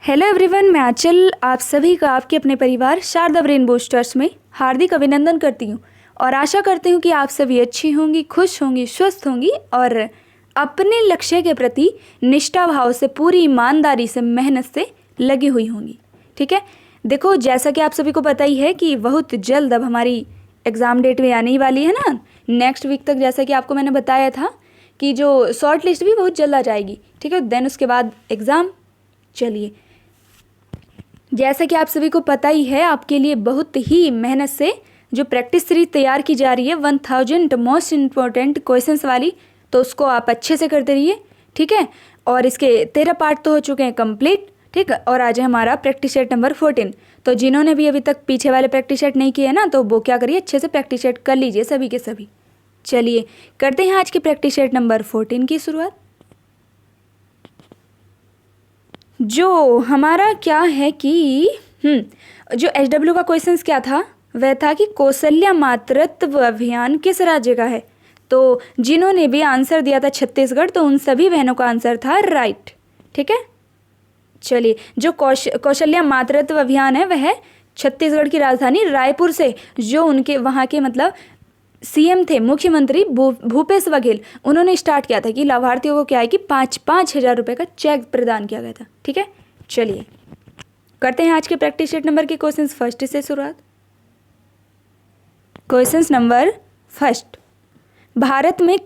Hello everyone, मैं आंचल आप सभी का आपके अपने परिवार शारदा ब्रेन बूस्टर्स में हार्दिक अभिनंदन करती हूँ और आशा करती हूँ कि आप सभी अच्छी होंगी, खुश होंगी, स्वस्थ होंगी और अपने लक्ष्य के प्रति निष्ठा भाव से, पूरी ईमानदारी से, मेहनत से लगी हुई होंगी। ठीक है, देखो जैसा कि आप सभी को पता ही है कि बहुत जल्द अब हमारी एग्ज़ाम डेट भी आने ही वाली है ना, नेक्स्ट वीक तक। जैसा कि आपको मैंने बताया था कि जो शॉर्ट लिस्ट भी बहुत जल्द आ जाएगी। ठीक है, देन उसके बाद एग्ज़ाम। चलिए, जैसा कि आप सभी को पता ही है, आपके लिए बहुत ही मेहनत से जो प्रैक्टिस सीरीज तैयार की जा रही है 1000 मोस्ट इम्पॉर्टेंट क्वेश्चंस वाली, तो उसको आप अच्छे से करते रहिए। ठीक है, और इसके 13 पार्ट तो हो चुके हैं कंप्लीट। ठीक है, और आज है हमारा प्रैक्टिस सेट नंबर 14। तो जिन्होंने भी अभी तक पीछे वाले प्रैक्टिस सेट नहीं किए हैं ना, तो वो क्या करिए, अच्छे से प्रैक्टिस सेट कर लीजिए सभी के सभी। चलिए करते हैं आज की प्रैक्टिस सेट नंबर 14 की शुरुआत। जो हमारा क्या है कि जो HW का क्वेश्चंस क्या था, वह था कि कौशल्या मातृत्व अभियान किस राज्य का है। तो जिन्होंने भी आंसर दिया था छत्तीसगढ़, तो उन सभी बहनों का आंसर था राइट। ठीक है, चलिए, जो कौशल्या मातृत्व अभियान है वह छत्तीसगढ़ की राजधानी रायपुर से, जो उनके वहाँ के मतलब CM थे, मुख्यमंत्री भूपेश बघेल, उन्होंने स्टार्ट किया था कि लाभार्थियों को क्या है कि 5,000 रुपये का चेक प्रदान किया गया था। ठीक है, चलिए करते हैं आज के प्रैक्टिस सेट नंबर के क्वेश्चंस फर्स्ट से शुरुआत। क्वेश्चंस नंबर फर्स्ट, भारत के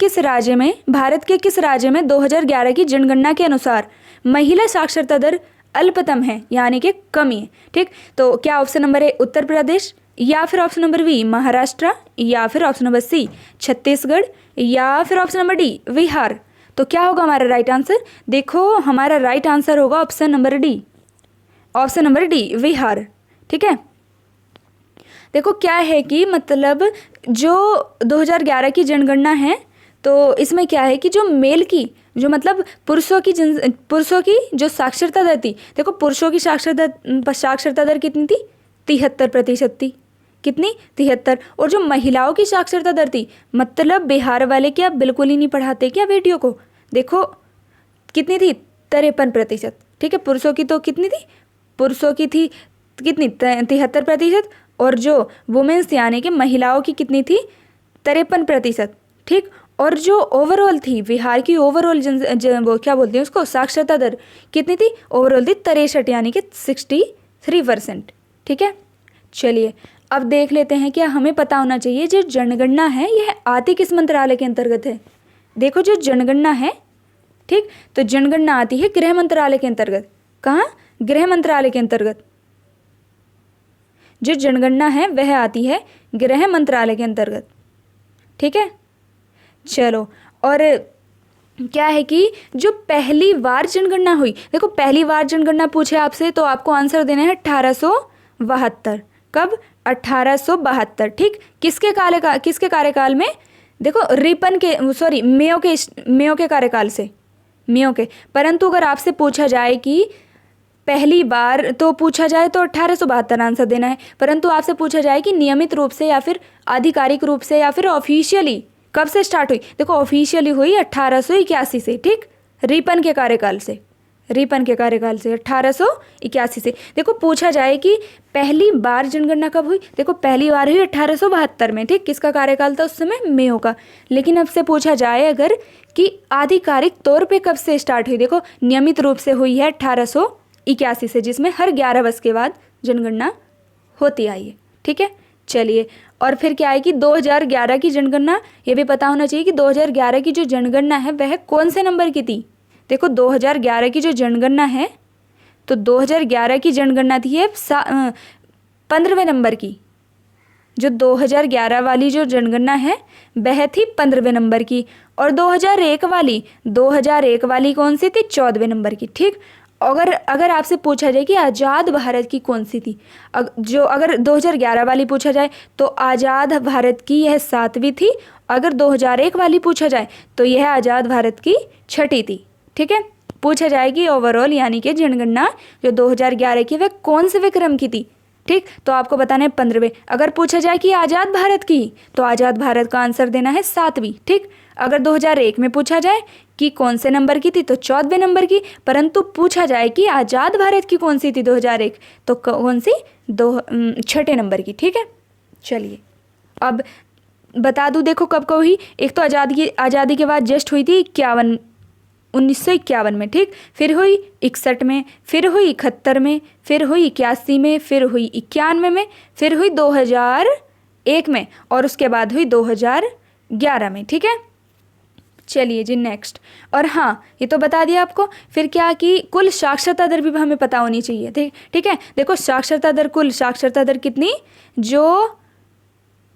किस राज्य में 2011 की जनगणना के अनुसार महिला साक्षरता दर अल्पतम है, यानी कि कमी है। ठीक, तो क्या option number A Uttar Pradesh, या फिर ऑप्शन नंबर बी महाराष्ट्र, या फिर ऑप्शन नंबर सी छत्तीसगढ़, या फिर ऑप्शन नंबर डी बिहार। तो क्या होगा हमारा राइट आंसर? देखो हमारा राइट आंसर होगा option number D, option number D Bihar. ठीक है, देखो क्या है कि मतलब जो 2011 की जनगणना है, तो इसमें क्या है कि जो मेल की जो मतलब पुरुषों की जो साक्षरता दर थी, देखो पुरुषों की साक्षरता दर कितनी थी? 73% थी। कितनी? 73। और जो महिलाओं की साक्षरता दर थी, मतलब बिहार वाले क्या बिल्कुल ही नहीं पढ़ाते क्या बेटियों को? देखो कितनी थी? 53%। ठीक है, पुरुषों की तो कितनी थी? पुरुषों की थी कितनी? 73%। और जो वुमेन्स यानी कि महिलाओं की कितनी थी? 53%। ठीक, और जो ओवरऑल थी बिहार की ओवरऑल वो क्या बोलते हैं उसको, साक्षरता दर कितनी थी? ओवरऑल थी 63 यानी कि 63%। ठीक है, चलिए अब देख लेते हैं। क्या हमें पता होना चाहिए जो जनगणना है यह आती किस मंत्रालय के अंतर्गत है? देखो जो जनगणना है, ठीक, तो जनगणना आती है गृह मंत्रालय के अंतर्गत। कहाँ? गृह मंत्रालय के अंतर्गत। जो जनगणना है वह आती है गृह मंत्रालय के अंतर्गत। ठीक है, चलो, और क्या है कि जो पहली बार जनगणना हुई, देखो पहली बार जनगणना पूछे आपसे तो आपको आंसर देना है 1872। कब? 1872। ठीक, किसके कार्यकाल में? देखो मेयो के कार्यकाल से, मेयो के। परंतु अगर आपसे पूछा जाए कि पहली बार तो पूछा जाए तो 1872 आंसर देना है, परंतु आपसे पूछा जाए कि नियमित रूप से या फिर आधिकारिक रूप से या फिर ऑफिशियली कब से स्टार्ट हुई? देखो ऑफिशियली हुई 1881 से। ठीक, रिपन के कार्यकाल से 1881 से। देखो पूछा जाए कि पहली बार जनगणना कब हुई, देखो पहली बार हुई 1872 में। ठीक, किसका कार्यकाल था उस समय? मेयो का। लेकिन अब से पूछा जाए अगर कि आधिकारिक तौर पे कब से स्टार्ट हुई, देखो नियमित रूप से हुई है 1881 से, जिसमें हर 11 वर्ष के बाद जनगणना होती आई है। ठीक है, चलिए, और फिर क्या है कि 2011 की जनगणना, ये भी पता होना चाहिए कि 2011 की जो जनगणना है वह कौन से नंबर की थी? देखो 2011 की जो जनगणना है, तो 2011 की जनगणना थी 15वें नंबर की। जो 2011 वाली जो जनगणना है वह थी 15वें नंबर की, और 2001 वाली कौन सी थी? 14वें नंबर की। ठीक, अगर आपसे पूछा जाए कि आज़ाद भारत की कौन सी थी, अगर 2011 वाली पूछा जाए तो आज़ाद भारत की यह 7वीं थी। अगर 2001 वाली पूछा जाए तो यह आज़ाद भारत की 6ठी थी। ठीक है, पूछा जाएगी ओवरऑल यानी कि जनगणना जो 2011 की वह कौन से विक्रम की थी? ठीक, तो आपको बताना है 15वें। अगर पूछा जाए कि आज़ाद भारत की, तो आज़ाद भारत का आंसर देना है 7वीं। ठीक, अगर 2001 में पूछा जाए कि कौन से नंबर की थी तो 14वें नंबर की, परंतु पूछा जाए कि आज़ाद भारत की कौन सी थी 2001 तो कौन सी, 6ठे नंबर की। ठीक है, चलिए अब बता दूं, देखो कब को हुई। एक तो आज़ादी के बाद जस्ट हुई थी 1951 में, ठीक, फिर हुई 61 में, फिर हुई 71 में, फिर हुई 81 में, फिर हुई 91 में, फिर हुई 2001 में, और उसके बाद हुई 2011 में। ठीक है, चलिए जी नेक्स्ट। और हाँ, ये तो बता दिया आपको। फिर क्या कि कुल साक्षरता दर भी हमें पता होनी चाहिए। ठीक है, देखो साक्षरता दर, कुल साक्षरता दर कितनी, जो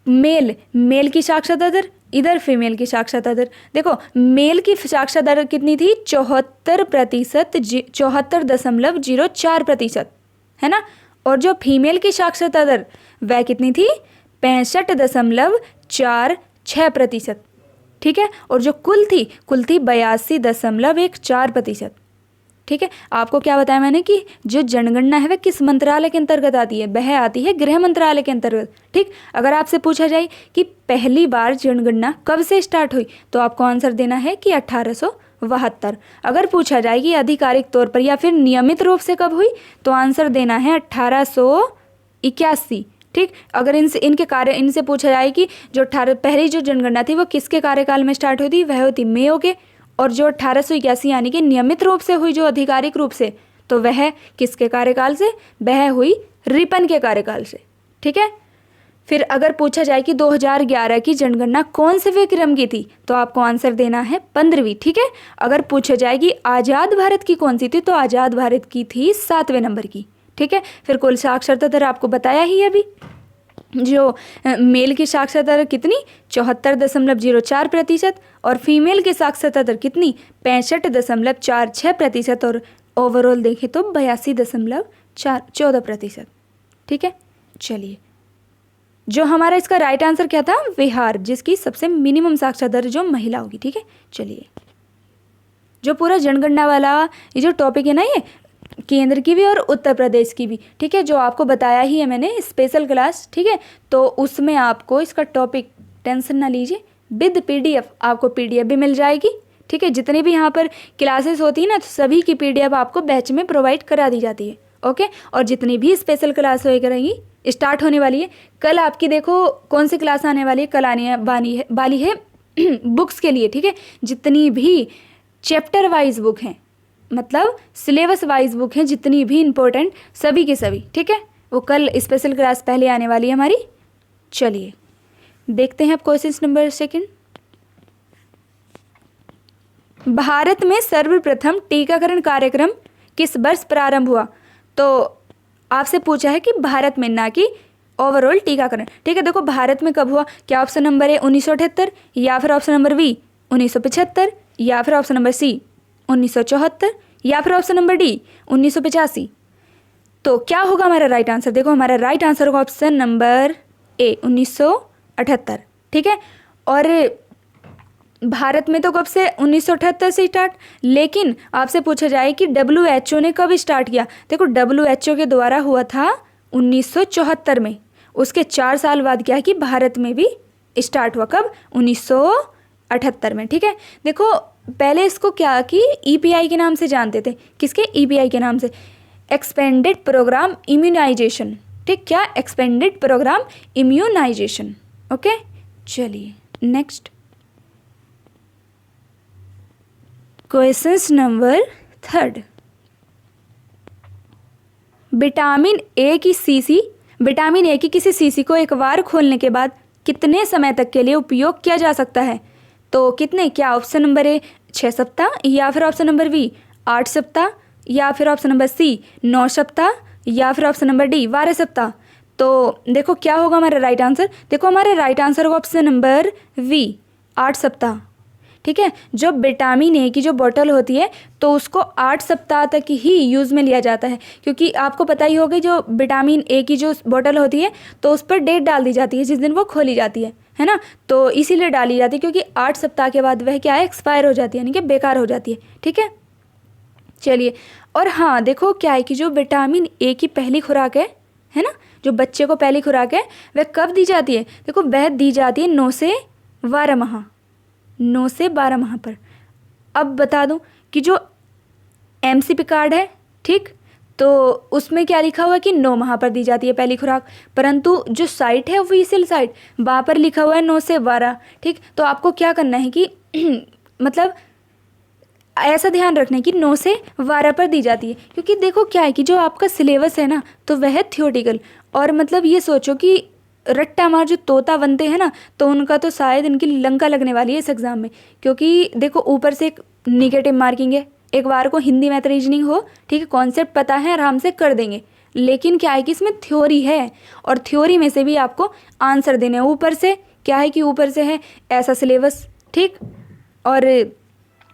मेल की साक्षरता दर, इधर फीमेल की साक्षरता दर। देखो मेल की साक्षरता दर कितनी थी, 74%, 74.04%, है ना। और जो फीमेल की साक्षरता दर वह कितनी थी, 65.46%। ठीक है, और जो कुल थी 82.14%। ठीक है, आपको क्या बताया मैंने कि जो जनगणना है वह किस मंत्रालय के अंतर्गत आती है, वह आती है गृह मंत्रालय के अंतर्गत। ठीक, अगर आपसे पूछा जाए कि पहली बार जनगणना कब से स्टार्ट हुई तो आपको आंसर देना है कि 1872। अगर पूछा जाए कि आधिकारिक तौर पर या फिर नियमित रूप से कब हुई तो आंसर देना है 1881। ठीक, अगर इनसे पूछा जाए कि जो पहली जो जनगणना थी वो किसके कार्यकाल में स्टार्ट हुई थी, वह होती मेयो के, और जो 1881 यानी कि नियमित रूप से हुई जो आधिकारिक रूप से, तो वह किसके कार्यकाल से, वह हुई रिपन के कार्यकाल से। ठीक है, फिर अगर पूछा जाए कि 2011 की जनगणना कौन से विक्रम की थी तो आपको आंसर देना है 15वीं। ठीक है, अगर पूछा जाए कि आज़ाद भारत की कौन सी थी तो आज़ाद भारत की थी 7वें नंबर की। ठीक है, फिर कुल साक्षरता दर आपको बताया ही अभी, जो मेल की साक्षरता दर कितनी, 74.04%, और फीमेल की साक्षरता दर कितनी, 65.46%, और ओवरऑल देखें तो 82.14%। ठीक है, चलिए जो हमारा इसका राइट आंसर क्या था, बिहार, जिसकी सबसे मिनिमम साक्षरता दर जो महिला होगी। ठीक है, चलिए जो पूरा जनगणना वाला ये जो टॉपिक है ना, ये केंद्र की भी और उत्तर प्रदेश की भी, ठीक है, जो आपको बताया ही है मैंने स्पेशल क्लास। ठीक है, तो उसमें आपको इसका टॉपिक, टेंशन ना लीजिए, विद पीडीएफ आपको पीडीएफ भी मिल जाएगी। ठीक है, जितनी भी यहाँ पर क्लासेस होती है ना, तो सभी की पीडीएफ आपको बैच में प्रोवाइड करा दी जाती है। ओके, और जितनी भी स्पेशल क्लास होएगी रहेंगी स्टार्ट होने वाली है कल। आपकी देखो कौन सी क्लास आने वाली है, कल आने वाली है बुक्स के लिए। ठीक है, जितनी भी चैप्टर वाइज बुक हैं, मतलब सिलेबस वाइज बुक हैं, जितनी भी इंपॉर्टेंट सभी के सभी, ठीक है, वो कल स्पेशल क्लास पहले आने वाली है हमारी। चलिए देखते हैं अब क्वेश्चन नंबर 2। भारत में सर्वप्रथम टीकाकरण कार्यक्रम किस वर्ष प्रारंभ हुआ? तो आपसे पूछा है कि भारत में, ना कि ओवरऑल टीकाकरण। ठीक है, देखो भारत में कब हुआ, क्या ऑप्शन नंबर ए 1978, या फिर ऑप्शन नंबर बी 1975, या फिर ऑप्शन नंबर सी 1974, या फिर ऑप्शन नंबर डी 1985। तो क्या होगा हमारा राइट आंसर? देखो हमारा राइट आंसर होगा ऑप्शन नंबर ए 1978। ठीक है, और भारत में तो कब से, 1978 से स्टार्ट। लेकिन आपसे पूछा जाए कि WHO ने कब स्टार्ट किया, देखो WHO के द्वारा हुआ था 1974 में। उसके 4 साल बाद क्या है कि भारत में भी स्टार्ट हुआ, कब, 1978 में। ठीक है, देखो पहले इसको क्या कि EPI के नाम से जानते थे। किसके? EPI के नाम से, एक्सपेंडेड प्रोग्राम इम्यूनाइजेशन। ठीक, क्या? Expanded programme immunization. ओके, चलिए next question number 3। Vitamin A की किसी शीशी को एक बार खोलने के बाद कितने समय तक के लिए उपयोग किया जा सकता है? तो कितने, क्या ऑप्शन नंबर ए 6 सप्ताह, या फिर ऑप्शन नंबर बी 8 सप्ताह, या फिर ऑप्शन नंबर सी 9 सप्ताह, या फिर ऑप्शन नंबर डी 12 सप्ताह। तो देखो क्या होगा हमारा राइट आंसर? देखो हमारा राइट आंसर होगा ऑप्शन नंबर वी 8 सप्ताह। ठीक है, जो विटामिन ए की जो बोतल होती है तो उसको 8 सप्ताह तक ही यूज़ में लिया जाता है, क्योंकि आपको पता ही होगा जो विटामिन ए की जो बोतल होती है तो उस पर डेट डाल दी जाती है जिस दिन वो खोली जाती है ना, तो इसीलिए डाली जाती है क्योंकि 8 सप्ताह के बाद वह क्या है, एक्सपायर हो जाती है, यानी कि बेकार हो जाती है। ठीक है, चलिए, और हाँ देखो क्या है कि जो विटामिन ए की पहली खुराक है ना, जो बच्चे को पहली खुराक है वह कब दी जाती है? देखो वह दी जाती है 9 से 12 माह। 9 से 12 माह पर। अब बता दूं कि जो एमसीपी कार्ड है, ठीक, तो उसमें क्या लिखा हुआ है कि 9 माह पर दी जाती है पहली खुराक, परंतु जो साइट है ऑफिशियल साइट, वहाँ पर लिखा हुआ है 9 से 12। ठीक, तो आपको क्या करना है कि मतलब ऐसा ध्यान रखना है कि 9 से 12 पर दी जाती है, क्योंकि देखो क्या है कि जो आपका सिलेबस है ना, तो वह है थियोटिकल, और मतलब ये सोचो कि रट्टा मार जो तोता बनते हैं ना, तो उनका तो शायद इनकी लंका लगने वाली है इस एग्ज़ाम में, क्योंकि देखो ऊपर से एक निगेटिव मार्किंग है, एक बार को हिंदी मैथ रीजनिंग हो, ठीक है, कॉन्सेप्ट पता है, आराम से कर देंगे, लेकिन क्या है कि इसमें थ्योरी है, और थ्योरी में से भी आपको आंसर देने हैं। ऊपर से क्या है कि ऊपर से है ऐसा सिलेबस, ठीक, और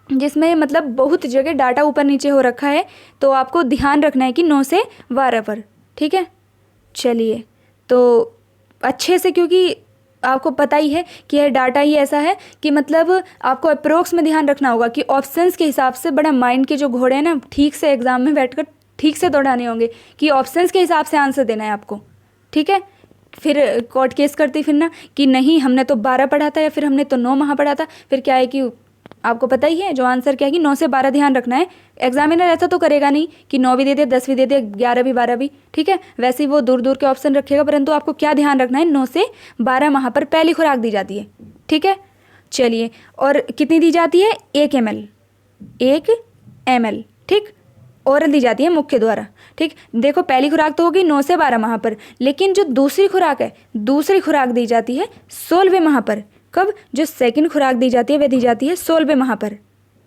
जिसमें मतलब बहुत जगह डाटा ऊपर नीचे हो रखा है, तो आपको ध्यान रखना है कि 9 से 12 पर, ठीक है। चलिए, तो अच्छे से, क्योंकि आपको पता ही है कि यह डाटा ही ऐसा है कि मतलब आपको अप्रोक्स में ध्यान रखना होगा कि ऑप्शंस के हिसाब से बड़ा माइंड के जो घोड़े हैं ना, ठीक से एग्जाम में बैठकर ठीक से दौड़ाने होंगे कि ऑप्शंस के हिसाब से आंसर देना है आपको, ठीक है। फिर कोर्ट केस करती फिर ना कि नहीं हमने तो 12 पढ़ा था, या फिर हमने तो 9 माह पढ़ा था, फिर क्या है कि आपको पता ही है जो आंसर क्या है कि 9 से 12 ध्यान रखना है। एग्जामिनर ऐसा तो करेगा नहीं कि 9 भी दे दे, 10 भी दे दे, 11 भी, 12 भी, ठीक है, वैसे ही वो दूर दूर के ऑप्शन रखेगा, परंतु आपको क्या ध्यान रखना है, 9 से 12 माह पर पहली खुराक दी जाती है, ठीक है। चलिए, और कितनी दी जाती है, 1 ml, 1 ml, ठीक, ओरल दी जाती है मुख्य द्वारा, ठीक। देखो पहली खुराक तो होगी 9 से 12 माह पर, लेकिन जो दूसरी खुराक है, दूसरी खुराक दी जाती है 16वें माह पर। कब, जो सेकंड खुराक दी जाती है वह दी जाती है 16वें माह पर,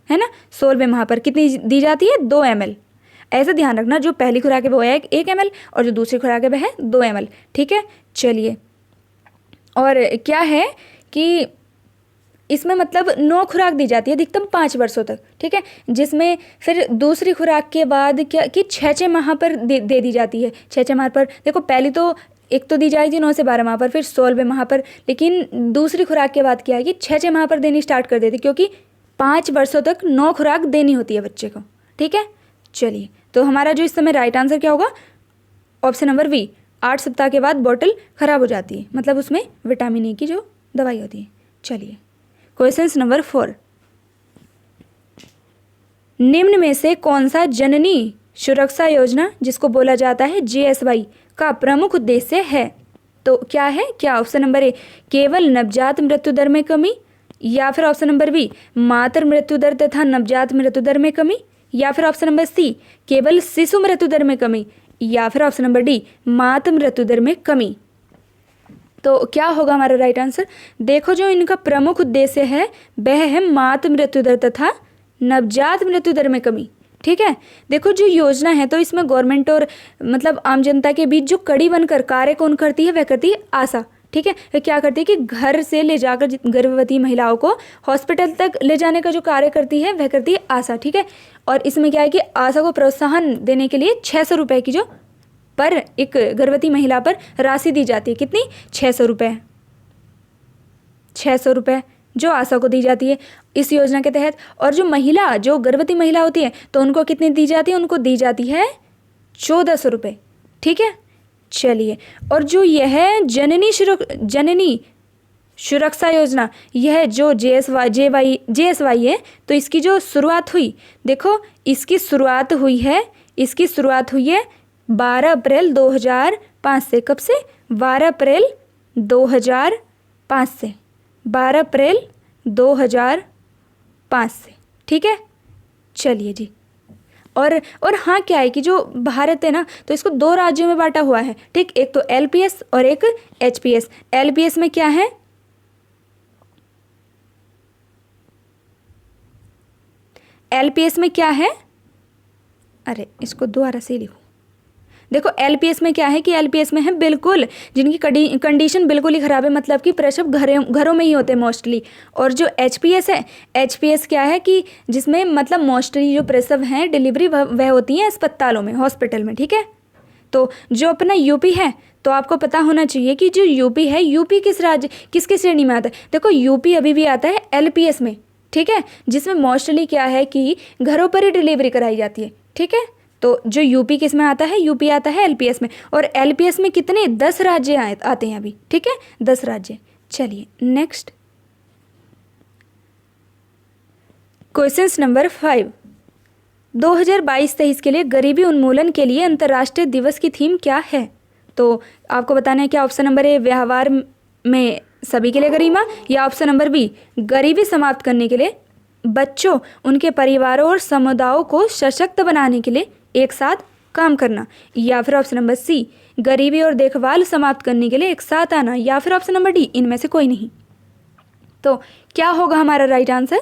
है ना। 16वें माह पर कितनी दी जाती है, 2 ml। ऐसा ध्यान रखना, जो पहली खुराक है वो है 1 ml, और जो दूसरी खुराक है वह है 2 ml, ठीक है। चलिए, और क्या है कि इसमें मतलब 9 खुराक दी जाती है अधिकतम 5 वर्षों तक, ठीक है, जिसमें फिर दूसरी खुराक के बाद क्या कि 6 माह पर दे दी जाती है। 6 माह पर देखो, पहली तो एक तो दी जाएगी 9 से 12 माह पर, फिर 16वें माह पर, लेकिन दूसरी खुराक के बाद क्या है कि 6 माह पर देनी स्टार्ट कर देती, क्योंकि 5 वर्षों तक 9 खुराक देनी होती है बच्चे को, ठीक है। चलिए, तो हमारा जो इस समय राइट आंसर क्या होगा, ऑप्शन नंबर बी, 8 सप्ताह के बाद बॉटल खराब हो जाती है, मतलब उसमें विटामिन ई की जो दवाई होती है। चलिए, क्वेश्चन नंबर 4, निम्न में से कौन सा जननी सुरक्षा योजना, जिसको बोला जाता है JSY, का प्रमुख उद्देश्य है। तो क्या है, क्या ऑप्शन नंबर ए, केवल नवजात मृत्यु दर में कमी, या फिर ऑप्शन नंबर बी, मातृ मृत्यु दर तथा नवजात मृत्यु दर में कमी, या फिर ऑप्शन नंबर सी, केवल शिशु मृत्यु दर में कमी, या फिर ऑप्शन नंबर डी, मातृ मृत्यु दर में कमी। तो क्या होगा हमारा राइट आंसर, देखो जो इनका प्रमुख उद्देश्य है वह है मातृ मृत्यु दर तथा नवजात मृत्यु दर में कमी, ठीक है। देखो जो योजना है, तो इसमें गवर्नमेंट और मतलब आम जनता के बीच जो कड़ी बनकर कार्य कौन करती है, वह करती है आशा, ठीक है। वह क्या करती है कि घर से ले जाकर गर्भवती महिलाओं को हॉस्पिटल तक ले जाने का जो कार्य करती है वह करती है आशा, ठीक है। और इसमें क्या है कि आशा को प्रोत्साहन देने के लिए 600 रुपये की जो पर एक गर्भवती महिला पर राशि दी जाती है, कितनी, 600 रुपये, 600 रुपये जो आशा को दी जाती है इस योजना के तहत। और जो महिला, जो गर्भवती महिला होती है, तो उनको कितनी दी जाती है, उनको दी जाती है 1400 रुपये, ठीक है। चलिए, और जो यह जननी सुरक्षा योजना, यह जो JSY है, तो इसकी जो शुरुआत हुई, देखो इसकी शुरुआत हुई है 12 अप्रैल 2005 से। कब से, 12 अप्रैल 2005 से, 12 अप्रैल 2005 से, ठीक है। चलिए जी, और हाँ क्या है कि जो भारत है ना, तो इसको 2 राज्यों में बांटा हुआ है, ठीक, एक तो LPS और एक HPS। LPS में क्या है, LPS में क्या है, अरे इसको दोबारा से लिखो, देखो LPS में क्या है कि LPS में है बिल्कुल जिनकी कंडीशन बिल्कुल ही ख़राब है, मतलब कि प्रसव घरों में ही होते हैं मोस्टली। और जो HPS है, HPS क्या है कि जिसमें मतलब मोस्टली जो प्रसव हैं, डिलीवरी वह होती हैं अस्पतालों में, हॉस्पिटल में, ठीक है। तो जो अपना यूपी है, तो आपको पता होना चाहिए कि जो यूपी है, यूपी किस राज्य, किसकी श्रेणी में आता है। देखो यूपी अभी भी आता है LPS में, ठीक है, जिसमें मोस्टली क्या है कि घरों पर ही डिलीवरी कराई जाती है, ठीक है। तो जो यूपी किस में आता है, यूपी आता है LPS में। और LPS में कितने, 10 राज्य आते हैं अभी, ठीक है, 10 राज्य। चलिए नेक्स्ट, क्वेश्चन नंबर 5, 2022-23 के लिए गरीबी उन्मूलन के लिए अंतर्राष्ट्रीय दिवस की थीम क्या है? तो आपको बताना है क्या ऑप्शन नंबर ए व्यवहार में सभी के लिए गरिमा, या ऑप्शन नंबर बी गरीबी समाप्त करने के लिए बच्चों, उनके परिवारों और समुदायों को सशक्त बनाने के लिए एक साथ काम करना, या फिर ऑप्शन नंबर सी गरीबी और देखभाल समाप्त करने के लिए एक साथ आना, या फिर ऑप्शन नंबर डी इनमें से कोई नहीं। तो क्या होगा हमारा राइट आंसर?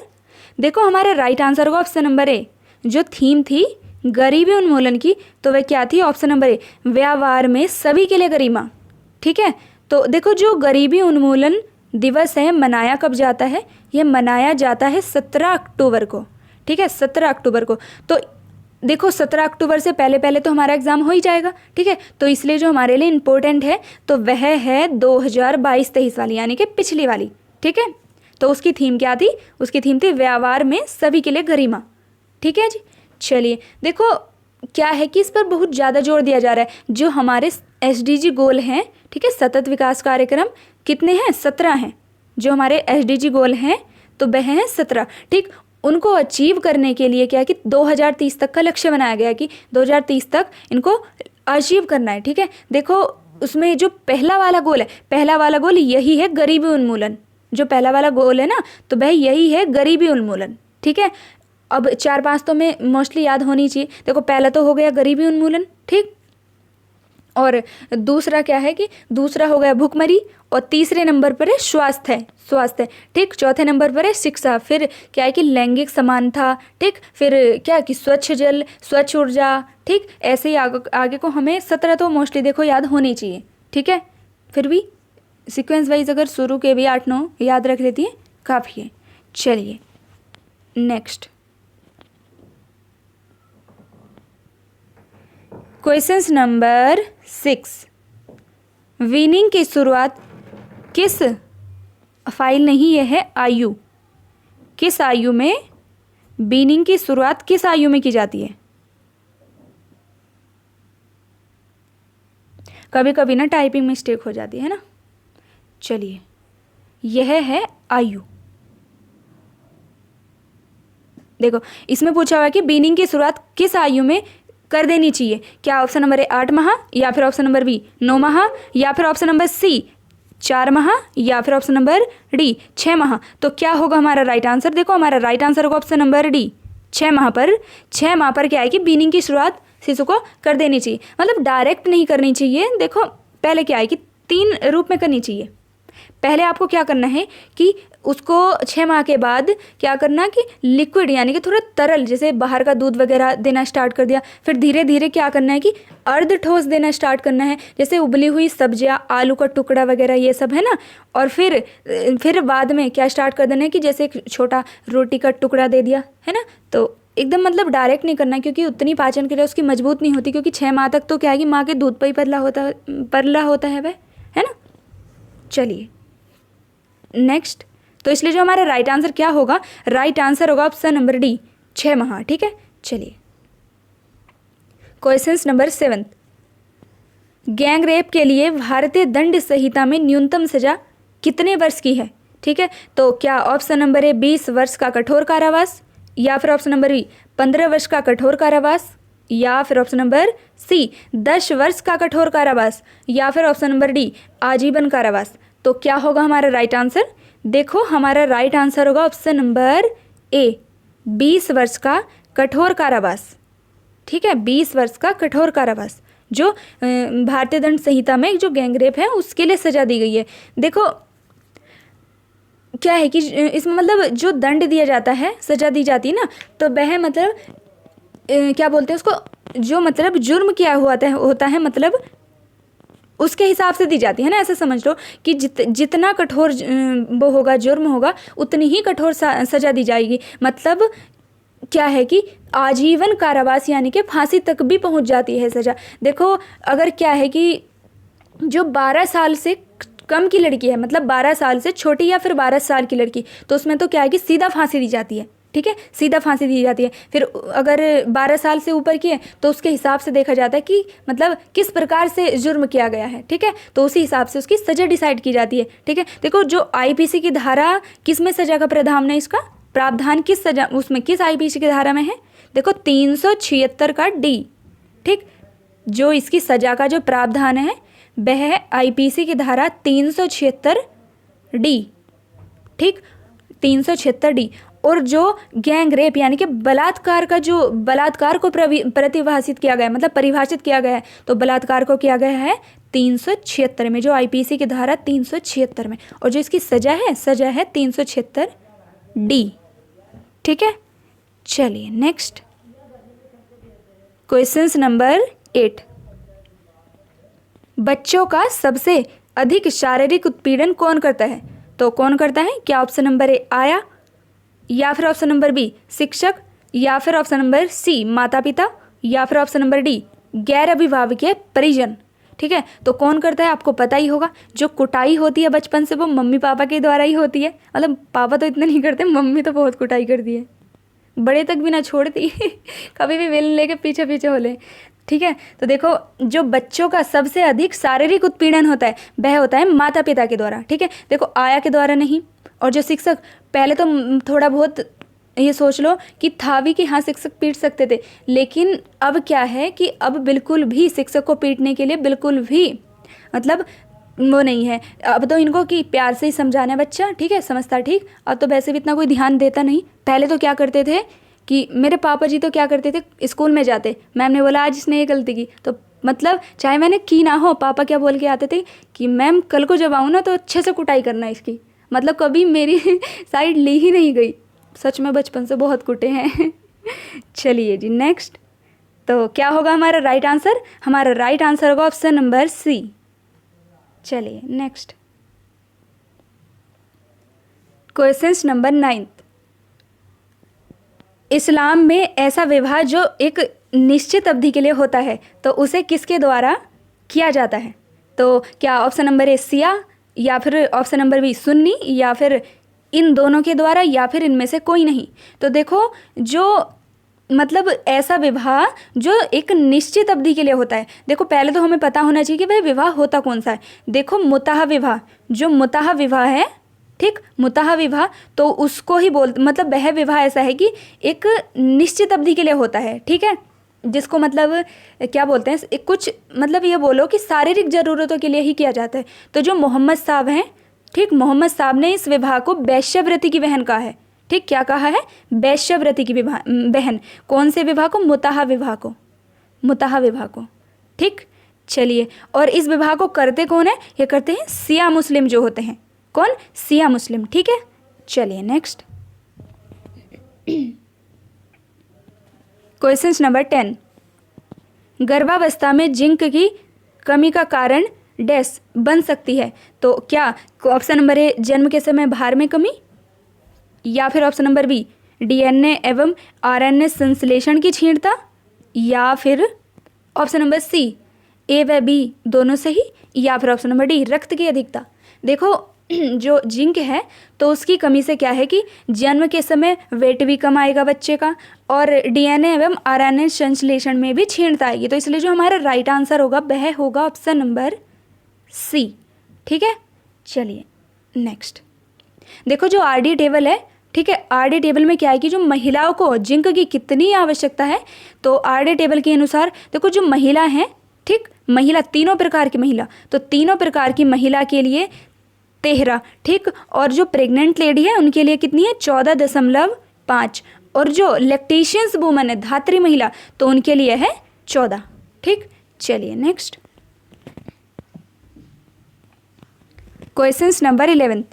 देखो हमारा राइट आंसर होगा ऑप्शन नंबर ए, जो थीम थी गरीबी उन्मूलन की, तो वह क्या थी? ऑप्शन नंबर ए व्यवहार में सभी के लिए गरिमा। ठीक है, तो देखो जो गरीबी उन्मूलन दिवस है मनाया कब जाता है? यह मनाया जाता है 17 अक्टूबर को। ठीक है, 17 अक्टूबर को। तो देखो 17 अक्टूबर से पहले पहले तो हमारा एग्ज़ाम हो ही जाएगा। ठीक है, तो इसलिए जो हमारे लिए इम्पोर्टेंट है तो वह है 2022-23 वाली, यानी कि पिछली वाली। ठीक है, तो उसकी थीम क्या थी? उसकी थीम थी व्यवहार में सभी के लिए गरिमा। ठीक है जी, चलिए देखो क्या है कि इस पर बहुत ज़्यादा जोर दिया जा रहा है। जो हमारे SDG गोल हैं, ठीक है, सतत विकास कार्यक्रम कितने हैं? 17 हैं। जो हमारे SDG गोल हैं तो वह हैं 17। ठीक, उनको अचीव करने के लिए क्या है कि 2030 तक का लक्ष्य बनाया गया कि 2030 तक इनको अचीव करना है। ठीक है, देखो उसमें जो पहला वाला गोल है, पहला वाला गोल यही है गरीबी उन्मूलन। जो पहला वाला गोल है ना, तो वह यही है गरीबी उन्मूलन। ठीक है, अब 4-5 तो में मोस्टली याद होनी चाहिए। देखो पहला तो हो गया गरीबी उन्मूलन, ठीक, और दूसरा क्या है कि दूसरा हो गया भुखमरी, और तीसरे नंबर पर है स्वास्थ्य। ठीक, चौथे नंबर पर है शिक्षा, फिर क्या है कि लैंगिक समानता। ठीक, फिर क्या है कि स्वच्छ जल, स्वच्छ ऊर्जा। ठीक, ऐसे ही आगे को हमें 17 तो मोस्टली देखो याद होनी चाहिए। ठीक है, फिर भी सीक्वेंस वाइज अगर शुरू के भी 8-9 याद रख लेती है काफ़ी है। चलिए नेक्स्ट क्वेश्चन नंबर 6, वीनिंग की शुरुआत किस फाइल नहीं, यह है आयु। किस आयु में बीनिंग की शुरुआत किस आयु में की जाती है? कभी कभी ना टाइपिंग मिस्टेक हो जाती है ना। चलिए यह है आयु। देखो इसमें पूछा हुआ है कि बीनिंग की शुरुआत किस आयु में कर देनी चाहिए। क्या ऑप्शन नंबर ए 8 माह, या फिर ऑप्शन नंबर बी 9 माह, या फिर ऑप्शन नंबर सी 4 माह, या फिर ऑप्शन नंबर डी 6 माह। तो क्या होगा हमारा राइट आंसर? देखो हमारा राइट आंसर होगा ऑप्शन नंबर डी 6 माह पर। 6 माह पर क्या है कि बीनिंग की शुरुआत शिशु को कर देनी चाहिए, मतलब डायरेक्ट नहीं करनी चाहिए। देखो पहले क्या है कि 3 रूप में करनी चाहिए। पहले आपको क्या करना है कि उसको 6 माह के बाद क्या करना कि लिक्विड यानी कि थोड़ा तरल, जैसे बाहर का दूध वगैरह देना स्टार्ट कर दिया। फिर धीरे धीरे क्या करना है कि अर्ध ठोस देना स्टार्ट करना है, जैसे उबली हुई सब्जियां, आलू का टुकड़ा वगैरह ये सब है ना। और फिर बाद में क्या स्टार्ट कर देना है कि जैसे एक छोटा रोटी का टुकड़ा दे दिया है ना। तो एकदम मतलब डायरेक्ट नहीं करना, क्योंकि उतनी पाचन क्रिया उसकी मजबूत नहीं होती, क्योंकि 6 माह तक तो क्या है कि माँ के दूध पर ही पतला होता है वह, है ना। चलिए नेक्स्ट, तो इसलिए जो हमारा राइट आंसर क्या होगा? राइट आंसर होगा ऑप्शन नंबर डी 6 माह। ठीक है, चलिए क्वेश्चन नंबर 7, गैंग रेप के लिए भारतीय दंड संहिता में न्यूनतम सजा कितने वर्ष की है? ठीक है, तो क्या ऑप्शन नंबर ए 20 वर्ष का कठोर कारावास, या फिर ऑप्शन नंबर बी 15 वर्ष का कठोर कारावास, या फिर ऑप्शन नंबर सी 10 वर्ष का कठोर कारावास, या फिर ऑप्शन नंबर डी आजीवन कारावास। तो क्या होगा हमारा राइट आंसर? देखो हमारा राइट आंसर होगा ऑप्शन नंबर ए 20 वर्ष का कठोर कारावास। ठीक है, 20 वर्ष का कठोर कारावास जो भारतीय दंड संहिता में जो गैंगरेप है उसके लिए सजा दी गई है। देखो क्या है कि इसमें मतलब जो दंड दिया जाता है, सजा दी जाती है ना, तो वह मतलब क्या बोलते हैं उसको, जो मतलब जुर्म किया हुआ होता है मतलब उसके हिसाब से दी जाती है ना। ऐसे समझ लो कि जितना कठोर वो होगा, जुर्म होगा, उतनी ही कठोर सजा दी जाएगी। मतलब क्या है कि आजीवन कारावास यानी कि फांसी तक भी पहुंच जाती है सजा। देखो अगर क्या है कि जो 12 साल से कम की लड़की है, मतलब 12 साल से छोटी या फिर 12 साल की लड़की, तो उसमें तो क्या है कि सीधा फांसी दी जाती है। ठीक है, सीधा फांसी दी जाती है। फिर अगर 12 साल से ऊपर की है तो उसके हिसाब से देखा जाता है कि मतलब किस प्रकार से जुर्म किया गया है। ठीक है, तो उसी हिसाब से उसकी सजा डिसाइड की जाती है। ठीक है, देखो जो IPC की धारा किस में सजा का प्रावधान है, इसका प्रावधान किस सजा उसमें किस आईपीसी की धारा में है? देखो 376 का डी। ठीक, जो इसकी सजा का जो प्रावधान है वह है आईपीसी की धारा 376 डी। ठीक, 376 डी। और जो गैंग रेप यानी कि बलात्कार का जो बलात्कार को प्रतिभाषित किया गया है, मतलब परिभाषित किया गया है, तो बलात्कार को किया गया है 376 में, जो आईपीसी की धारा 376 में, और जो इसकी सजा है 376 डी। ठीक है, चलिए नेक्स्ट क्वेश्चन नंबर 8। बच्चों का सबसे अधिक शारीरिक उत्पीड़न कौन करता है? तो कौन करता है? क्या ऑप्शन नंबर ए आया, या फिर ऑप्शन नंबर बी शिक्षक, या फिर ऑप्शन नंबर सी माता पिता, या फिर ऑप्शन नंबर डी गैर अभिभावकीय परिजन। ठीक है, तो कौन करता है आपको पता ही होगा। जो कुटाई होती है बचपन से वो मम्मी पापा के द्वारा ही होती है, मतलब पापा तो इतना नहीं करते, मम्मी तो बहुत कुटाई करती है, बड़े तक भी ना छोड़ती कभी भी बेलन लेके पीछे पीछे हो ले। ठीक है, तो देखो जो बच्चों का सबसे अधिक शारीरिक उत्पीड़न होता है वह होता है माता पिता के द्वारा। ठीक है, देखो आया के द्वारा नहीं। और जो शिक्षक, पहले तो थोड़ा बहुत ये सोच लो कि था भी कि हाँ शिक्षक पीट सकते थे, लेकिन अब क्या है कि अब बिल्कुल भी शिक्षक को पीटने के लिए बिल्कुल भी मतलब वो नहीं है। अब तो इनको कि प्यार से ही समझाना है बच्चा, ठीक है समझता ठीक। अब तो वैसे भी इतना कोई ध्यान देता नहीं। पहले तो क्या करते थे कि मेरे पापा जी तो क्या करते थे, स्कूल में जाते, मैम ने बोला आज इसने ये गलती की, तो मतलब चाहे मैंने की ना हो, पापा क्या बोल के आते थे कि मैम कल को जब आऊँ ना तो अच्छे से कुटाई करना इसकी। मतलब कभी मेरी साइड ली ही नहीं गई। सच में बचपन से बहुत कुटे हैं चलिए जी नेक्स्ट। तो क्या होगा हमारा राइट आंसर? हमारा राइट आंसर होगा ऑप्शन नंबर सी। चलिए नेक्स्ट क्वेश्चन नंबर 9। इस्लाम में ऐसा विवाह जो एक निश्चित अवधि के लिए होता है तो उसे किसके द्वारा किया जाता है? तो क्या ऑप्शन नंबर ए शिया, या फिर ऑप्शन नंबर बी सुन्नी, या फिर इन दोनों के द्वारा, या फिर इनमें से कोई नहीं। तो देखो जो मतलब ऐसा विवाह जो एक निश्चित अवधि के लिए होता है, देखो पहले तो हमें पता होना चाहिए कि वह विवाह होता कौन सा है। देखो मुताह विवाह, जो मुताह विवाह है, ठीक, मुताह विवाह तो उसको ही मतलब वह विवाह ऐसा है कि एक निश्चित अवधि के लिए होता है। ठीक है, जिसको मतलब क्या बोलते हैं, एक कुछ मतलब ये बोलो कि शारीरिक ज़रूरतों के लिए ही किया जाता है। तो जो मोहम्मद साहब हैं, ठीक, मोहम्मद साहब ने इस विवाह को वैश्यव्रती की बहन कहा है। ठीक, क्या कहा है? वैश्यव्रती की बहन। कौन से विवाह को? मुताह विवाह को, मुताह विवाह को। ठीक, चलिए, और इस विवाह को करते कौन है? ये करते हैं शिया मुस्लिम जो होते हैं। कौन? शिया मुस्लिम। ठीक है, चलिए नेक्स्ट क्वेश्चन नंबर 10। गर्भावस्था में जिंक की कमी का कारण डैश बन सकती है? तो क्या ऑप्शन नंबर ए जन्म के समय भार में कमी, या फिर ऑप्शन नंबर बी डीएनए एवं आरएनए संश्लेषण की क्षीणता, या फिर ऑप्शन नंबर सी ए व बी दोनों से ही, या फिर ऑप्शन नंबर डी रक्त की अधिकता। देखो जो जिंक है तो उसकी कमी से क्या है कि जन्म के समय वेट भी कम आएगा बच्चे का, और डीएनए एवं आरएनए संश्लेषण में भी क्षीणता आएगी। तो इसलिए जो हमारा राइट आंसर होगा वह होगा ऑप्शन नंबर सी। ठीक है, चलिए नेक्स्ट। देखो जो आरडी टेबल है, ठीक है, आरडी टेबल में क्या है कि जो महिलाओं को जिंक की कितनी आवश्यकता है, तो आरडी टेबल के अनुसार देखो जो महिला हैं, ठीक, महिला तीनों प्रकार की महिला, तो तीनों प्रकार की महिला के लिए 13, ठीक, और जो प्रेग्नेंट लेडी है उनके लिए कितनी है? 14.5, और जो लैक्टेशियंस वुमन है, धात्री महिला, तो उनके लिए है 14। ठीक, चलिए नेक्स्ट क्वेश्चन नंबर 11।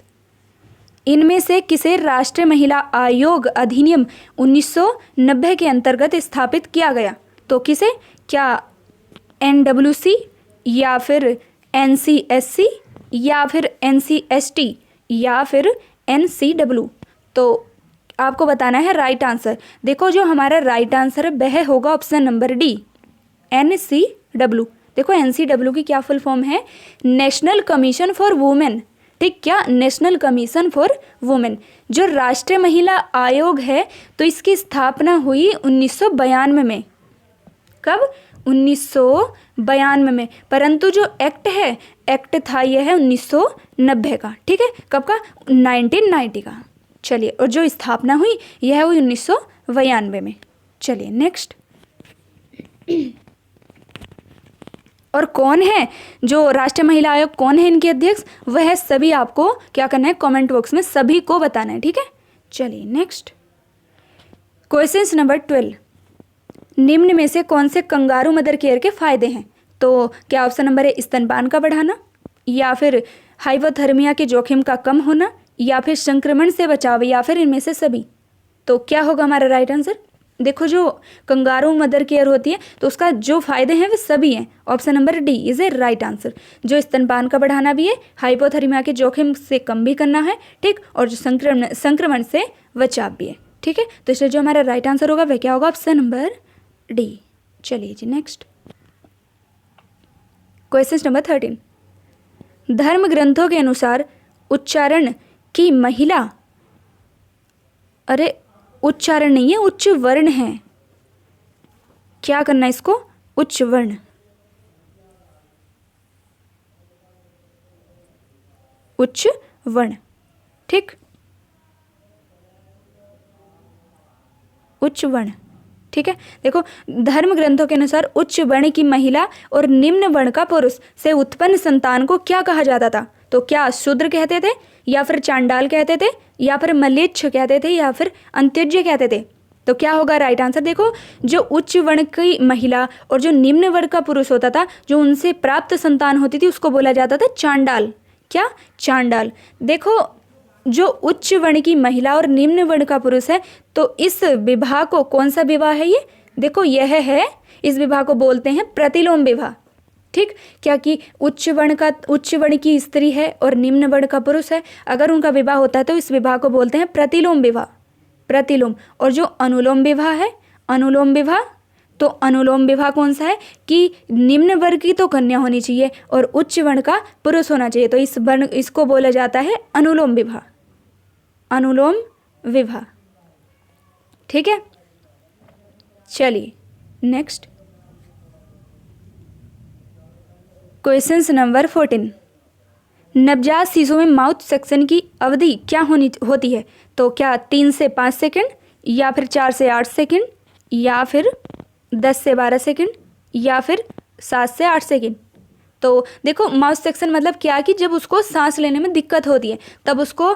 इनमें से किसे राष्ट्रीय महिला आयोग अधिनियम 1990 के अंतर्गत स्थापित किया गया? तो किसे? क्या NWC, या फिर NCSC, या फिर NCST, या फिर NCW? तो आपको बताना है राइट आंसर। देखो जो हमारा राइट आंसर है वह होगा ऑप्शन नंबर डी NCW। देखो NCW की क्या फुल फॉर्म है? National commission for women. ठीक, क्या? National commission for women. जो राष्ट्रीय महिला आयोग है तो इसकी स्थापना हुई 1992 में। कब? 1992 में। परंतु जो एक्ट है, एक्ट था यह है 1990 का। ठीक है, कब का? 1990 का। चलिए, और जो स्थापना हुई यह हुई 1992 में। चलिए नेक्स्ट। और कौन है जो राष्ट्रीय महिला आयोग, कौन है इनके अध्यक्ष, वह सभी आपको क्या करना है, कमेंट बॉक्स में सभी को बताना है, ठीक है। चलिए नेक्स्ट। क्वेश्चन नंबर 12, निम्न में से कौन से कंगारू मदर केयर के फायदे हैं? तो क्या ऑप्शन नंबर है स्तनपान का बढ़ाना, या फिर हाइपोथर्मिया के जोखिम का कम होना, या फिर संक्रमण से बचाव, या फिर इनमें से सभी? तो क्या होगा हमारा राइट आंसर? देखो, जो कंगारू मदर केयर होती है तो उसका जो फायदे हैं वे सभी हैं। Option number D is a right answer. जो स्तनपान का बढ़ाना भी है, हाइपोथर्मिया के जोखिम से कम भी करना है, ठीक, और जो संक्रमण से बचाव भी है, ठीक है। तो इसलिए जो हमारा राइट आंसर होगा वह क्या होगा? Option number D. चलिए जी नेक्स्ट। क्वेश्चन नंबर 13, धर्म ग्रंथों के अनुसार उच्चारण की महिला, अरे उच्चारण नहीं है, उच्च वर्ण है। क्या करना है इसको? उच्च वर्ण, उच्च वर्ण, ठीक, उच्च वर्ण, ठीक है। देखो, धर्म ग्रंथों के अनुसार उच्च वर्ण की महिला और निम्न वर्ण का पुरुष से उत्पन्न संतान को क्या कहा जाता था? तो क्या शूद्र कहते थे, या फिर चांडाल कहते थे, या फिर मलेच्छ कहते थे, या फिर अंत्योज्य कहते थे? तो क्या होगा राइट आंसर? देखो, जो उच्च वर्ण की महिला और जो निम्न वर्ण का पुरुष होता था, जो उनसे प्राप्त संतान होती थी, उसको बोला जाता था चांडाल। क्या? चांडाल। देखो, जो उच्च वर्ण की महिला और निम्न वर्ण का पुरुष है, तो इस विवाह को, कौन सा विवाह है ये? देखो, यह है, इस विवाह को बोलते हैं प्रतिलोम विवाह, ठीक। क्या कि उच्च वर्ण की स्त्री है और निम्न वर्ण का पुरुष है, अगर उनका विवाह होता है तो इस विवाह को बोलते हैं प्रतिलोम विवाह, प्रतिलोम। और जो अनुलोम विवाह है, अनुलोम विवाह, तो अनुलोम विवाह कौन सा है कि निम्न वर्ग की तो कन्या होनी चाहिए और उच्च वर्ण का पुरुष होना चाहिए, तो इसको बोला जाता है अनुलोम विवाह, अनुलोम विवाह, ठीक है। चलिए नेक्स्ट। क्वेश्चन नंबर 14, नवजात शिशु में माउथ सेक्शन की अवधि क्या होती है? तो क्या 3 से 5 सेकंड, या फिर 4 से 8 सेकंड, या फिर 10 से 12 सेकंड, या फिर 7 से 8 सेकंड? तो देखो, माउथ सेक्शन मतलब क्या कि जब उसको सांस लेने में दिक्कत होती है तब उसको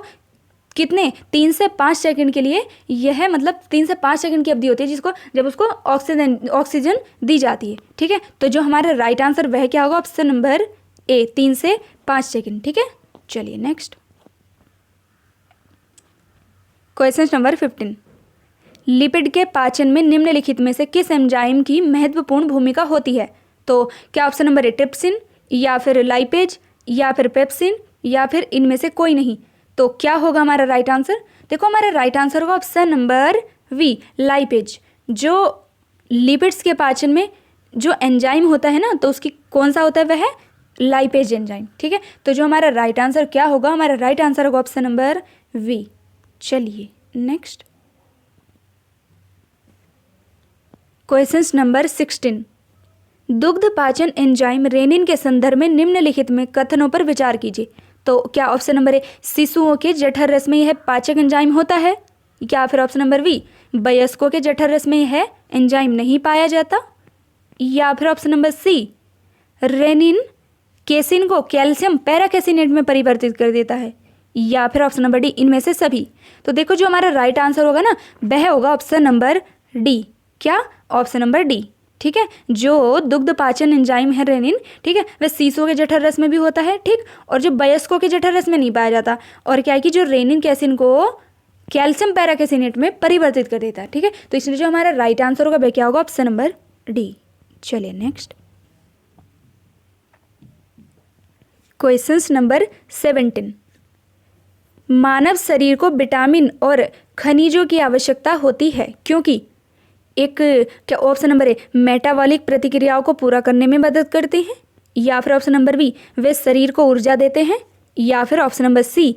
कितने 3 से 5 सेकंड के लिए, यह मतलब 3 से 5 सेकंड की अवधि होती है जिसको, जब उसको ऑक्सीजन दी जाती है, ठीक है। तो जो हमारा राइट आंसर वह क्या होगा? ऑप्शन नंबर ए, 3 से 5 सेकंड, ठीक है। चलिए नेक्स्ट। क्वेश्चन नंबर 15, लिपिड के पाचन में निम्नलिखित में से किस एंजाइम की महत्वपूर्ण भूमिका होती है? तो क्या ऑप्शन नंबर ए ट्रिप्सिन, या फिर लाइपेज, या फिर पेप्सिन, या फिर इनमें से कोई नहीं? तो क्या होगा हमारा राइट आंसर? देखो, हमारा राइट आंसर होगा ऑप्शन नंबर वी, लाइपेज। जो लिपिड्स के पाचन में जो एंजाइम होता है ना, तो उसकी कौन सा होता है? वह है लाइपेज एंजाइम, ठीक है। तो जो हमारा राइट आंसर क्या होगा? हमारा राइट आंसर होगा ऑप्शन नंबर वी। चलिए नेक्स्ट। क्वेश्चन नंबर 16, दुग्ध पाचन एंजाइम रेनिन के संदर्भ में निम्नलिखित में कथनों पर विचार कीजिए। तो क्या ऑप्शन नंबर ए, शिशुओं के जठर रस में यह पाचक एंजाइम होता है, या फिर ऑप्शन नंबर बी, वयस्कों के जठर रस में यह एंजाइम नहीं पाया जाता, या फिर option number C, rennin casein को कैल्शियम पैराकेसिनेट में परिवर्तित कर देता है, या फिर ऑप्शन नंबर डी, इनमें से सभी? तो देखो, जो हमारा राइट आंसर होगा ना, वह होगा ऑप्शन नंबर डी। क्या? ऑप्शन नंबर डी, ठीक है। जो दुग्ध पाचन एंजाइम है रेनिन, ठीक है, वह शिशुओं के जठर रस में भी होता है, ठीक, और जो वयस्कों के जठर रस में नहीं पाया जाता। और क्या है कि जो रेनिन कैसिन को कैल्शियम पैराकेसिनेट में परिवर्तित कर देता है, ठीक है। तो इसलिए जो हमारा राइट आंसर होगा वह क्या होगा? Option number D. चलिए नेक्स्ट। क्वेश्चन नंबर 17, मानव शरीर को विटामिन और खनिजों की आवश्यकता होती है क्योंकि एक, क्या ऑप्शन नंबर ए, मेटाबॉलिक प्रतिक्रियाओं को पूरा करने में मदद करते हैं, या फिर ऑप्शन नंबर बी, वे शरीर को ऊर्जा देते हैं, या फिर ऑप्शन नंबर सी,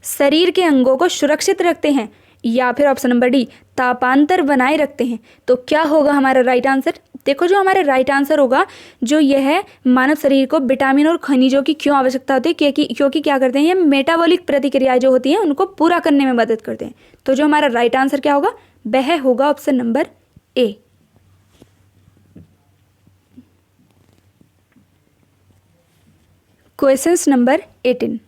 शरीर के अंगों को सुरक्षित रखते हैं, या फिर ऑप्शन नंबर डी, तापांतर बनाए रखते हैं। तो क्या होगा हमारा राइट आंसर? देखो जो हमारा राइट आंसर होगा, जो यह है, मानव शरीर को विटामिन और खनिजों की क्यों आवश्यकता होती है? क्योंकि क्या करते हैं, ये मेटाबॉलिक प्रतिक्रियाएं जो होती हैं उनको पूरा करने में मदद करते हैं। तो जो हमारा राइट आंसर क्या होगा, वह होगा option number A. Questions number 18।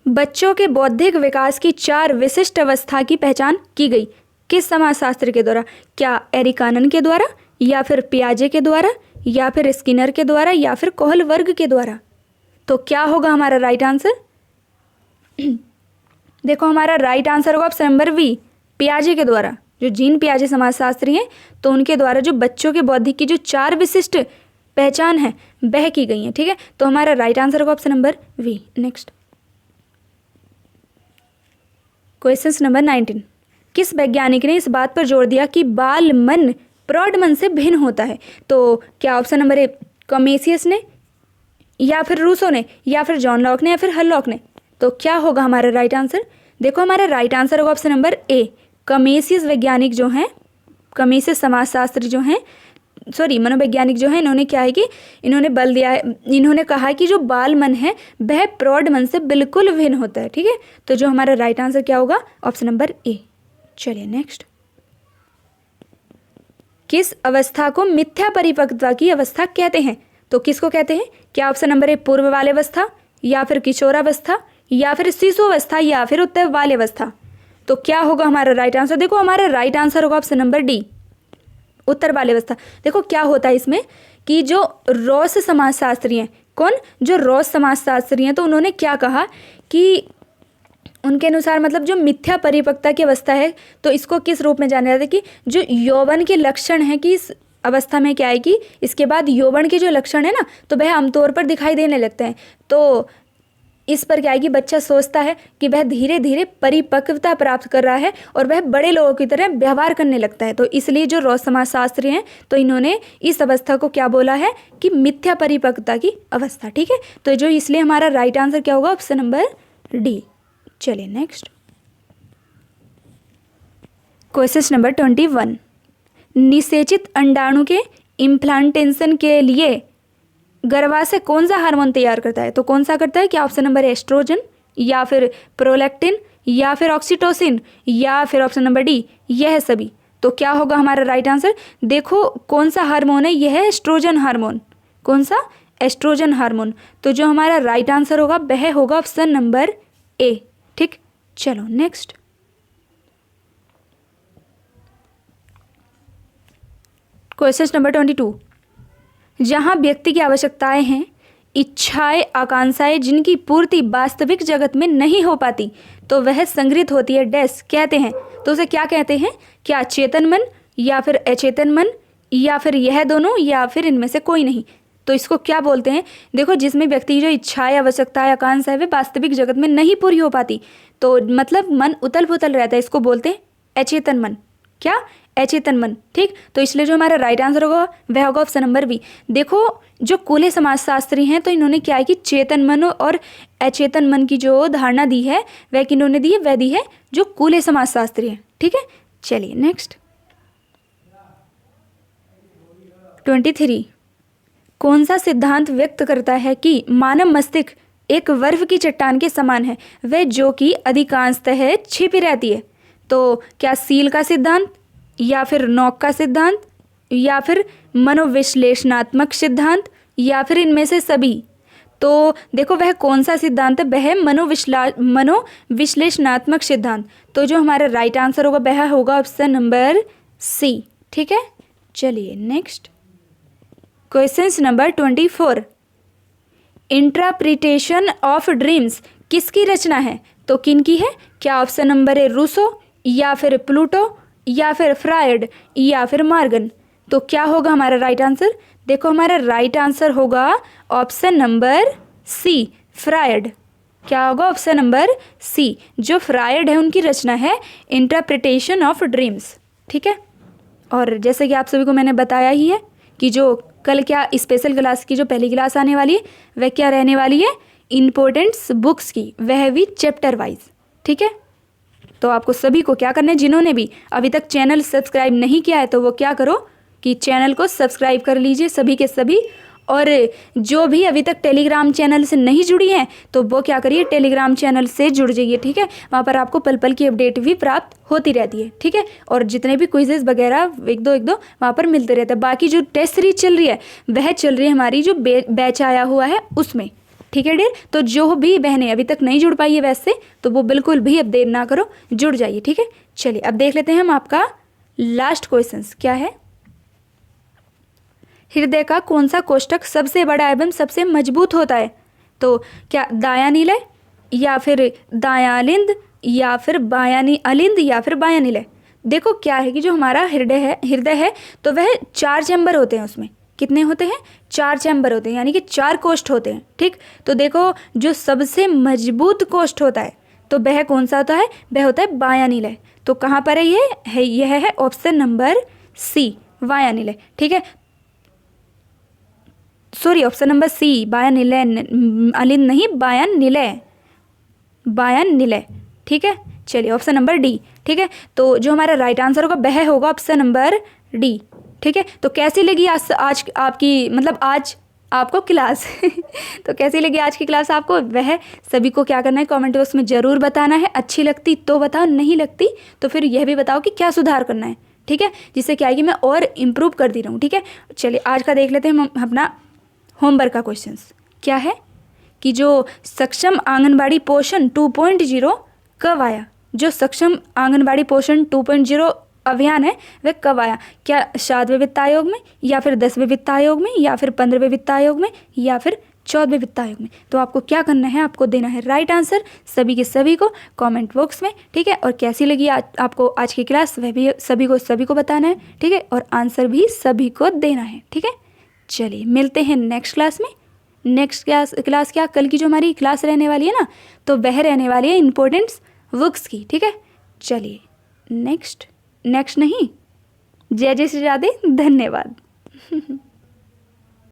बच्चों के बौद्धिक विकास की 4 विशिष्ट अवस्था की पहचान की गई किस समाजशास्त्री के द्वारा? क्या एरिकानन के द्वारा, या फिर पियाजे के द्वारा, या फिर स्किनर के द्वारा, या फिर कोहलवर्ग के द्वारा? तो क्या होगा हमारा राइट आंसर? देखो हमारा राइट आंसर होगा ऑप्शन नंबर बी, पियाजे के द्वारा। जो जीन पियाजे समाजशास्त्री हैं, तो उनके द्वारा जो बच्चों के बौद्धिक की जो 4 विशिष्ट पहचान है वह की गई है। ठीक है, तो हमारा राइट आंसर होगा option number B. Next question number 19। किस वैज्ञानिक ने इस बात पर जोर दिया कि बाल मन प्रौढ़ मन से भिन्न होता है? तो क्या ऑप्शन नंबर ए कमेसियस ने, या फिर रूसो ने, या फिर जॉन लॉक ने, या फिर हल लॉक ने? तो क्या होगा हमारा राइट आंसर? देखो हमारा राइट आंसर होगा ऑप्शन नंबर ए, कमेसियस वैज्ञानिक जो हैं, कमेसियस समाजशास्त्री जो हैं, सॉरी मनोवैज्ञानिक जो है, इन्होंने क्या है कि इन्होंने बल दिया है, इन्होंने कहा कि जो बाल मन है वह प्रौढ़ मन से बिल्कुल भिन्न होता है। ठीक है, तो जो हमारा राइट आंसर क्या होगा, ऑप्शन नंबर ए। चलिए नेक्स्ट। किस अवस्था को मिथ्या परिपक्वता की अवस्था कहते हैं? तो किसको कहते हैं? क्या ऑप्शन नंबर ए पूर्व बाल अवस्था, या फिर किशोरावस्था, या फिर शिशु अवस्था, या फिर उत्तर बाल अवस्था? तो क्या होगा हमारा राइट आंसर? देखो हमारा राइट आंसर होगा ऑप्शन नंबर डी, उत्तर बाल अवस्था। देखो क्या होता है इसमें कि जो रॉस समाजशास्त्री हैं, कौन? जो रॉस समाजशास्त्री हैं, तो उन्होंने क्या कहा कि उनके अनुसार मतलब जो मिथ्या परिपक्वता की अवस्था है, तो इसको किस रूप में जाना जाता है कि जो यौवन के लक्षण हैं, कि इस अवस्था में क्या है कि इसके बाद यौवन के जो लक्षण है ना, तो वह आमतौर पर दिखाई देने लगते हैं। तो इस पर क्या है कि बच्चा सोचता है कि वह धीरे धीरे परिपक्वता प्राप्त कर रहा है और वह बड़े लोगों की तरह व्यवहार करने लगता है। तो इसलिए जो रॉस समाजशास्त्री हैं, तो इन्होंने इस अवस्था को क्या बोला है कि मिथ्या परिपक्वता की अवस्था। ठीक है, तो जो इसलिए हमारा राइट आंसर क्या होगा, ऑप्शन नंबर डी। चलिए नेक्स्ट क्वेश्चन नंबर 21। निषेचित अंडाणु के इम्प्लांटेशन के लिए गर्भाशय कौन सा हार्मोन तैयार करता है? तो कौन सा करता है? क्या ऑप्शन नंबर एस्ट्रोजन, या फिर प्रोलैक्टिन, या फिर ऑक्सीटोसिन, या फिर ऑप्शन नंबर डी यह सभी? तो क्या होगा हमारा राइट आंसर? देखो कौन सा हार्मोन है, यह है एस्ट्रोजन हार्मोन। कौन सा? Oestrogen hormone. तो जो हमारा राइट आंसर होगा वह होगा ऑप्शन नंबर ए। ठीक, चलो नेक्स्ट। Question number 22। जहाँ व्यक्ति की आवश्यकताएं हैं, इच्छाएं, आकांक्षाएं जिनकी पूर्ति वास्तविक जगत में नहीं हो पाती, तो वह संग्रहित होती है डैश कहते हैं? तो उसे क्या कहते हैं? क्या चेतन मन, या फिर अचेतन मन, या फिर यह दोनों, या फिर इनमें से कोई नहीं? तो इसको क्या बोलते हैं? देखो जिसमें व्यक्ति की जो इच्छाएं, आवश्यकताएं, आकांक्षाएं वे वास्तविक जगत में नहीं पूरी हो पाती, तो मतलब मन उतल पुतल रहता है, इसको बोलते हैं अचेतन मन। क्या? अचेतन मन। ठीक, तो इसलिए जो हमारा राइट आंसर होगा वह होगा ऑप्शन नंबर बी। देखो जो कूले समाजशास्त्री हैं, तो इन्होंने क्या है कि चेतन मन और अचेतन मन की जो धारणा दी है वह किन्होंने दी है? वह दी है जो कूले समाजशास्त्री हैं। ठीक है, चलिए नेक्स्ट। 23। कौन सा सिद्धांत व्यक्त करता है कि मानव मस्तिष्क एक बर्फ की चट्टान के समान है, वह जो कि अधिकांशतः छिपी रहती है? तो क्या सील का सिद्धांत, या फिर नॉक का सिद्धांत, या फिर मनोविश्लेषणात्मक सिद्धांत, या फिर इनमें से सभी? तो देखो वह कौन सा सिद्धांत है? वह मनोविश्लेषणात्मक सिद्धांत। तो जो हमारा राइट आंसर होगा वह होगा ऑप्शन नंबर सी। ठीक है, चलिए next. Question number 24। Interpretation of dreams किसकी रचना है? तो किन की है? क्या ऑप्शन नंबर ए रूसो, या फिर प्लूटो, या फिर फ्रायड, या फिर मॉर्गन? तो क्या होगा हमारा राइट आंसर? देखो हमारा राइट आंसर होगा ऑप्शन नंबर सी, फ्रायड। क्या होगा? ऑप्शन नंबर सी, जो फ्रायड है उनकी रचना है इंटरप्रिटेशन ऑफ ड्रीम्स। ठीक है, और जैसे कि आप सभी को मैंने बताया ही है कि जो कल क्या स्पेशल क्लास की जो पहली क्लास आने वाली है वह क्या रहने वाली है? इम्पोर्टेंट्स बुक्स की, वह भी चैप्टर वाइज। ठीक है, तो आपको सभी को क्या करना है, जिन्होंने भी अभी तक चैनल सब्सक्राइब नहीं किया है तो वो क्या करो कि चैनल को सब्सक्राइब कर लीजिए सभी के सभी। और जो भी अभी तक टेलीग्राम चैनल से नहीं जुड़ी हैं तो वो क्या करिए, टेलीग्राम चैनल से जुड़ जाइए, ठीक है। वहाँ पर आपको पल पल की अपडेट भी प्राप्त होती रहती है, ठीक है। और जितने भी क्विजेस वगैरह एक दो वहाँ पर मिलते रहते हैं। बाकी जो टेस्ट सीरीज चल रही है वह चल रही है हमारी जो बैच आया हुआ है उसमें, ठीक है डियर। तो जो भी बहनें अभी तक नहीं जुड़ पाई है वैसे तो वो बिल्कुल भी अब देर ना करो, जुड़ जाइए, ठीक है। चलिए अब देख लेते हैं हम आपका लास्ट क्वेश्चन क्या है। हृदय का कौन सा कोष्ठक सबसे बड़ा एवं सबसे मजबूत होता है? तो क्या दायां निलय या फिर दायां अलिंद या फिर बायां अलिंद या फिर बायां निलय? देखो क्या है कि जो हमारा हृदय है तो वह 4 चैम्बर होते हैं। उसमें कितने होते हैं? 4 चैम्बर होते हैं, यानी कि 4 कोष्ठ होते हैं, ठीक। तो देखो जो सबसे मजबूत कोष्ठ होता है तो वह कौन सा होता है? वह होता है बायां निलय। तो कहाँ पर है यह है ऑप्शन नंबर सी, बायां निलय, ठीक है। सॉरी, ऑप्शन नंबर सी, बायां निलय, अलिंद नहीं, बायां निलय, बायां निलय, ठीक है। चलिए ऑप्शन नंबर डी, ठीक है। तो जो हमारा राइट आंसर होगा वह होगा ऑप्शन नंबर डी, ठीक है। तो कैसी लगी आज आपकी, मतलब आज आपको क्लास तो कैसी लगी आज की क्लास आपको, वह सभी को क्या करना है, कमेंट बॉक्स में ज़रूर बताना है। अच्छी लगती तो बताओ, नहीं लगती तो फिर यह भी बताओ कि क्या सुधार करना है, ठीक है, जिससे क्या है कि मैं और इम्प्रूव करती रहूँ, ठीक है। चलिए आज का देख लेते हैं हम अपना होमवर्क का क्वेश्चंस क्या है कि जो सक्षम आंगनबाड़ी पोषण 2.0 कब आया? जो सक्षम आंगनबाड़ी पोषण 2.0 अभियान है वह कब आया? क्या 7वें वित्त आयोग में या फिर 10वें वित्त आयोग में या फिर 15वें वित्त आयोग में या फिर 14वें वित्त आयोग में? तो आपको क्या करना है, आपको देना है राइट आंसर सभी के सभी को कमेंट बॉक्स में, ठीक है। और कैसी लगी आपको आज की क्लास वह भी सभी को बताना है, ठीक है। और आंसर भी सभी को देना है, ठीक है। चलिए मिलते हैं नेक्स्ट क्लास में। नेक्स्ट क्लास क्या, कल की जो हमारी क्लास रहने वाली है ना, तो वह रहने वाली है इम्पोर्टेंट्स बुक्स की, ठीक है। चलिए नेक्स्ट नहीं, जय जय श्री राधे, धन्यवाद।